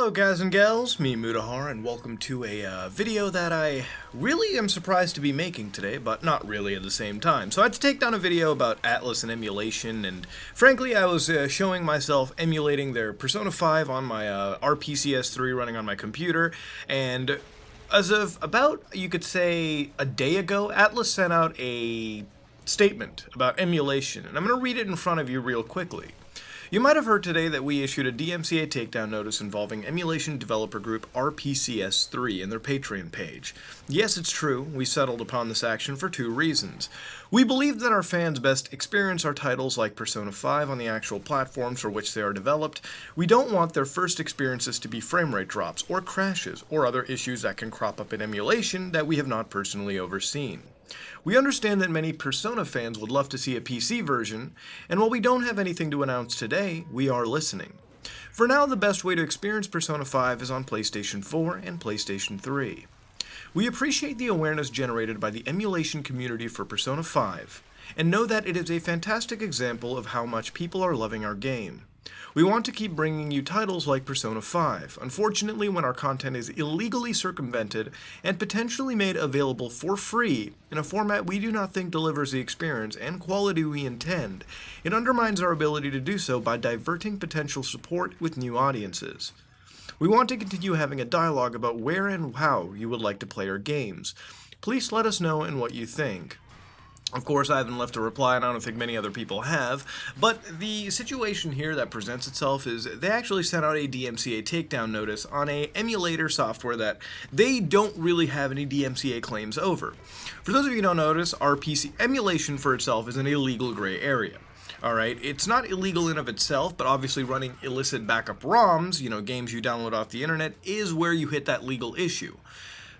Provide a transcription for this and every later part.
Hello guys and gals, me Mudahar, and welcome to a video that I really am surprised to be making today, but not really at the same time. So I had to take down a video about Atlus and emulation, and frankly I was showing myself emulating their Persona 5 on my RPCS3 running on my computer, and as of about, you could say, a day ago, Atlus sent out a statement about emulation, and I'm going to read it in front of you real quickly. You might have heard today that we issued a DMCA takedown notice involving emulation developer group RPCS3 in their Patreon page. Yes, it's true, we settled upon this action for two reasons. We believe that our fans best experience our titles like Persona 5 on the actual platforms for which they are developed. We don't want their first experiences to be frame rate drops, or crashes, or other issues that can crop up in emulation that we have not personally overseen. We understand that many Persona fans would love to see a PC version, and while we don't have anything to announce today, we are listening. For now, the best way to experience Persona 5 is on PlayStation 4 and PlayStation 3. We appreciate the awareness generated by the emulation community for Persona 5, and know that it is a fantastic example of how much people are loving our game. We want to keep bringing you titles like Persona 5, unfortunately when our content is illegally circumvented and potentially made available for free in a format we do not think delivers the experience and quality we intend, it undermines our ability to do so by diverting potential support with new audiences. We want to continue having a dialogue about where and how you would like to play our games. Please let us know and what you think. Of course, I haven't left a reply, and I don't think many other people have, but the situation here that presents itself is they actually sent out a DMCA takedown notice on a emulator software that they don't really have any DMCA claims over. For those of you who don't notice, RPC emulation for itself is an illegal gray area. Alright, it's not illegal in of itself, but obviously running illicit backup ROMs, games you download off the internet, is where you hit that legal issue.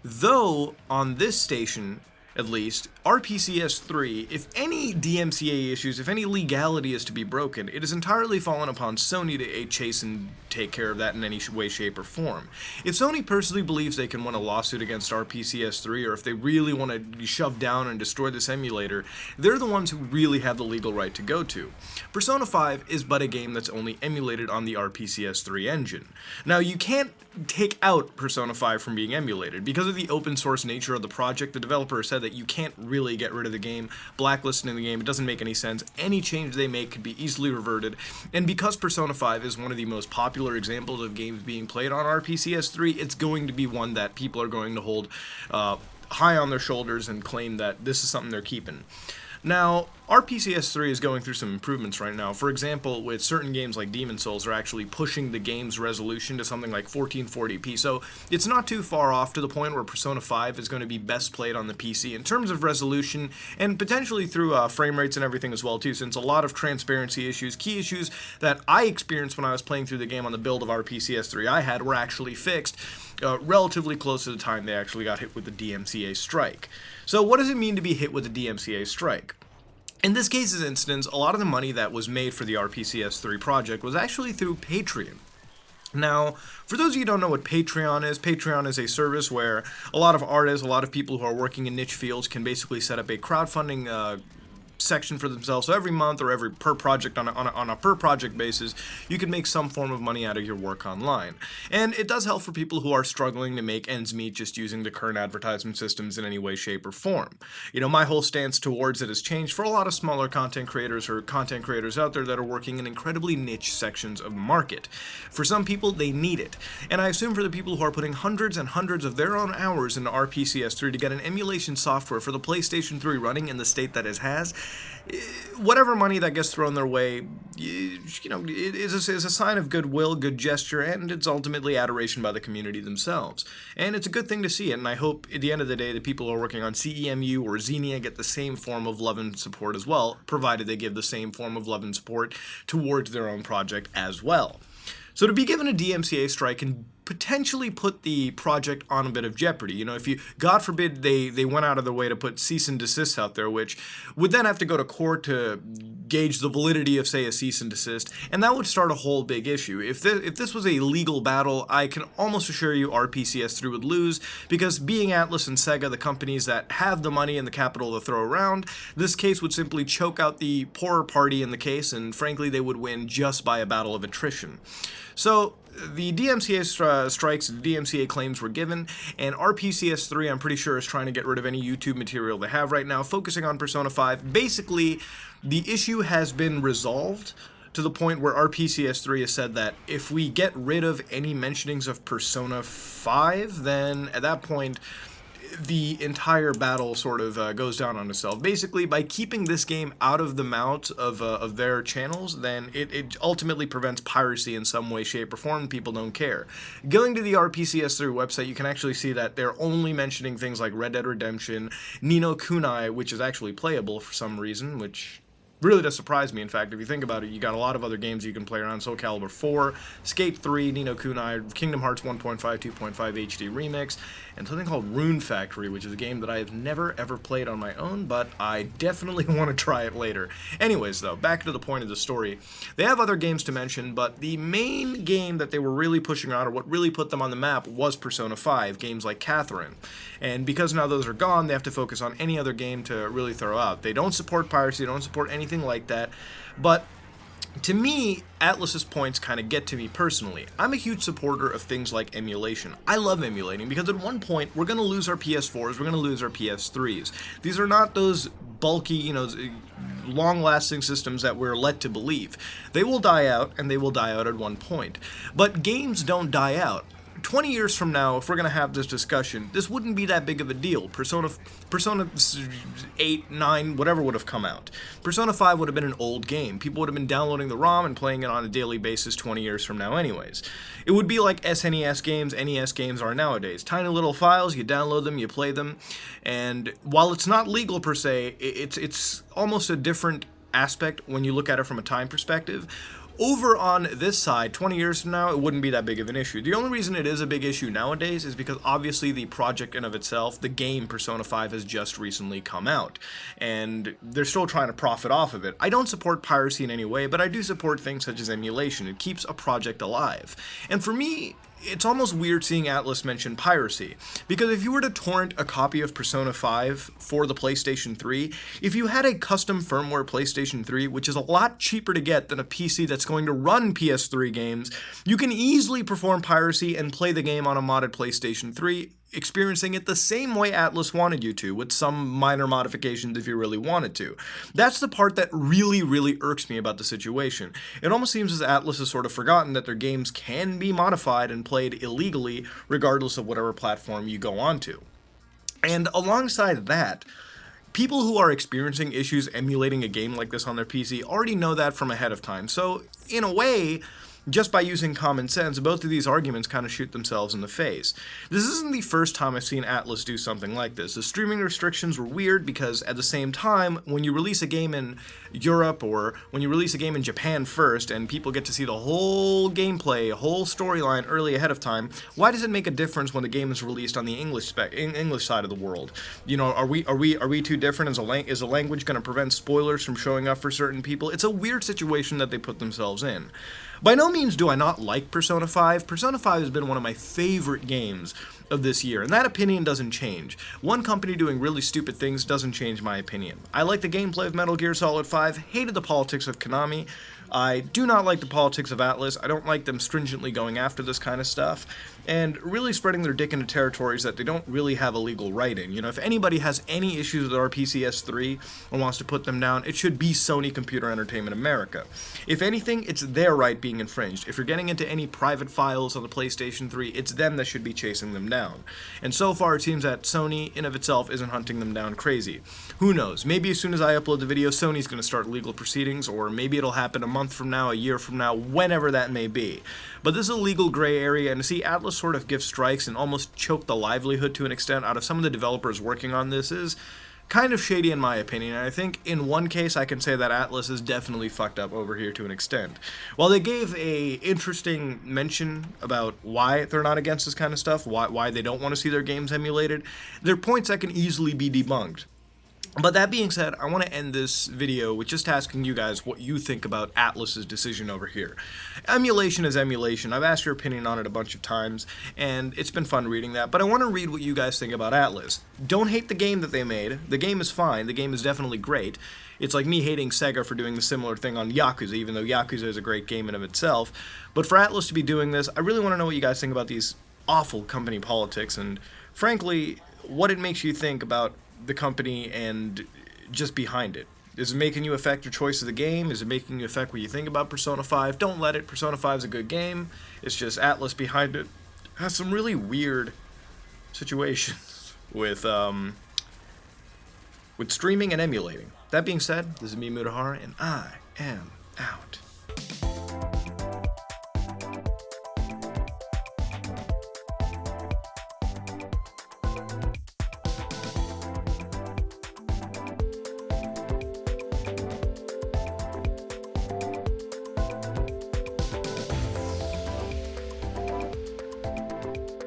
Though, on this station, at least, RPCS3, if any DMCA issues, if any legality is to be broken, it is entirely fallen upon Sony to chase and take care of that in any way, shape, or form. If Sony personally believes they can win a lawsuit against RPCS3, or if they really want to be shoved down and destroy this emulator, they're the ones who really have the legal right to go to. Persona 5 is but a game that's only emulated on the RPCS3 engine. Now, you can't take out Persona 5 from being emulated. Because of the open source nature of the project, the developer said that you can't really get rid of the game, blacklisting the game, it doesn't make any sense. Any change they make could be easily reverted, and because Persona 5 is one of the most popular examples of games being played on RPCS3, it's going to be one that people are going to hold high on their shoulders and claim that this is something they're keeping. Now, RPCS3 is going through some improvements right now. For example, with certain games like Demon's Souls are actually pushing the game's resolution to something like 1440p, so it's not too far off to the point where Persona 5 is going to be best played on the PC in terms of resolution, and potentially through frame rates and everything as well too, since a lot of transparency issues, key issues that I experienced when I was playing through the game on the build of RPCS3 I had were actually fixed relatively close to the time they actually got hit with the DMCA strike. So what does it mean to be hit with a DMCA strike? In this case's instance, a lot of the money that was made for the RPCS3 project was actually through Patreon. Now, for those of you who don't know what Patreon is a service where a lot of artists, a lot of people who are working in niche fields can basically set up a crowdfunding section for themselves. So every month or every per project on a per project basis, you can make some form of money out of your work online. And it does help for people who are struggling to make ends meet just using the current advertisement systems in any way, shape, or form. My whole stance towards it has changed for a lot of smaller content creators or content creators out there that are working in incredibly niche sections of the market. For some people, they need it. And I assume for the people who are putting hundreds and hundreds of their own hours into RPCS3 to get an emulation software for the PlayStation 3 running in the state that it has, whatever money that gets thrown their way, it is a sign of goodwill, good gesture, and it's ultimately adoration by the community themselves. And it's a good thing to see it, and I hope at the end of the day the people who are working on CEMU or Xenia get the same form of love and support as well, provided they give the same form of love and support towards their own project as well. So to be given a DMCA strike can potentially put the project on a bit of jeopardy. If you, God forbid, they went out of their way to put cease and desist out there, which would then have to go to court to gauge the validity of, say, a cease and desist, and that would start a whole big issue. If this was a legal battle, I can almost assure you RPCS3 would lose, because being Atlus and Sega, the companies that have the money and the capital to throw around, this case would simply choke out the poorer party in the case, and frankly, they would win just by a battle of attrition. So the DMCA strikes, the DMCA claims were given, and RPCS3, I'm pretty sure, is trying to get rid of any YouTube material they have right now, focusing on Persona 5. Basically, the issue has been resolved to the point where RPCS3 has said that if we get rid of any mentionings of Persona 5, then at that point, the entire battle sort of goes down on itself. Basically, by keeping this game out of the mouths of their channels, then it ultimately prevents piracy in some way, shape, or form. People don't care. Going to the RPCS3 website, you can actually see that they're only mentioning things like Red Dead Redemption, Ni no Kunai, which is actually playable for some reason, which really does surprise me. In fact, if you think about it, you got a lot of other games you can play around: Soul Calibur 4, Skate 3, Ni no Kunai, Kingdom Hearts 1.5, 2.5 HD Remix, and something called Rune Factory, which is a game that I have never ever played on my own, but I definitely want to try it later. Anyways, though, back to the point of the story. They have other games to mention, but the main game that they were really pushing out, or what really put them on the map, was Persona 5, games like Catherine. And because now those are gone, they have to focus on any other game to really throw out. They don't support piracy, they don't support anything like that, but to me, Atlus's points kind of get to me personally. I'm a huge supporter of things like emulation. I love emulating because at one point, we're going to lose our PS4s, we're going to lose our PS3s. These are not those bulky, long-lasting systems that we're led to believe. They will die out, and they will die out at one point. But games don't die out. 20 years from now, if we're going to have this discussion, this wouldn't be that big of a deal. Persona 8, 9, whatever would have come out. Persona 5 would have been an old game. People would have been downloading the ROM and playing it on a daily basis 20 years from now anyways. It would be like SNES games, NES games are nowadays. Tiny little files, you download them, you play them, and while it's not legal per se, it's almost a different aspect when you look at it from a time perspective. Over on this side, 20 years from now, it wouldn't be that big of an issue. The only reason it is a big issue nowadays is because obviously the project in of itself, the game Persona 5, has just recently come out, and they're still trying to profit off of it. I don't support piracy in any way, but I do support things such as emulation. It keeps a project alive. And for me, it's almost weird seeing Atlus mention piracy, because if you were to torrent a copy of Persona 5 for the PlayStation 3, if you had a custom firmware PlayStation 3, which is a lot cheaper to get than a PC that's going to run PS3 games, you can easily perform piracy and play the game on a modded PlayStation 3, experiencing it the same way Atlus wanted you to, with some minor modifications if you really wanted to. That's the part that really, really irks me about the situation. It almost seems as Atlus has sort of forgotten that their games can be modified and played illegally regardless of whatever platform you go onto. And alongside that, people who are experiencing issues emulating a game like this on their PC already know that from ahead of time. So, in a way, just by using common sense, both of these arguments kind of shoot themselves in the face. This isn't the first time I've seen Atlus do something like this. The streaming restrictions were weird because at the same time, when you release a game in Europe or when you release a game in Japan first and people get to see the whole gameplay, whole storyline early ahead of time, why does it make a difference when the game is released on the English side of the world? Are we too different? Is a language going to prevent spoilers from showing up for certain people? It's a weird situation that they put themselves in. By no means do I not like Persona 5. Persona 5 has been one of my favorite games of this year, and that opinion doesn't change. One company doing really stupid things doesn't change my opinion. I like the gameplay of Metal Gear Solid 5, hated the politics of Konami. I do not like the politics of Atlus. I don't like them stringently going after this kind of stuff and really spreading their dick into territories that they don't really have a legal right in. If anybody has any issues with RPCS3 and wants to put them down, it should be Sony Computer Entertainment America. If anything, it's their right being infringed. If you're getting into any private files on the PlayStation 3, it's them that should be chasing them down. And so far, it seems that Sony, in of itself, isn't hunting them down crazy. Who knows? Maybe as soon as I upload the video, Sony's going to start legal proceedings, or maybe it'll happen a month from now, a year from now, whenever that may be. But this is a legal gray area, and to see Atlus sort of give strikes and almost choke the livelihood to an extent out of some of the developers working on this is kind of shady in my opinion, and I think in one case I can say that Atlus is definitely fucked up over here to an extent. While they gave a interesting mention about why they're not against this kind of stuff, why they don't want to see their games emulated, there are points that can easily be debunked. But that being said, I want to end this video with just asking you guys what you think about Atlus's decision over here. Emulation is emulation. I've asked your opinion on it a bunch of times, and it's been fun reading that, but I want to read what you guys think about Atlus. Don't hate the game that they made. The game is fine. The game is definitely great. It's like me hating Sega for doing the similar thing on Yakuza, even though Yakuza is a great game in of itself. But for Atlus to be doing this, I really want to know what you guys think about these awful company politics, and frankly, what it makes you think about the company and just behind it. Is it making you affect your choice of the game? Is it making you affect what you think about Persona 5? Don't let it. Persona 5 is a good game. It's just Atlus behind it has some really weird situations with streaming and emulating. That being said, this is me, Mutahara, and I am out.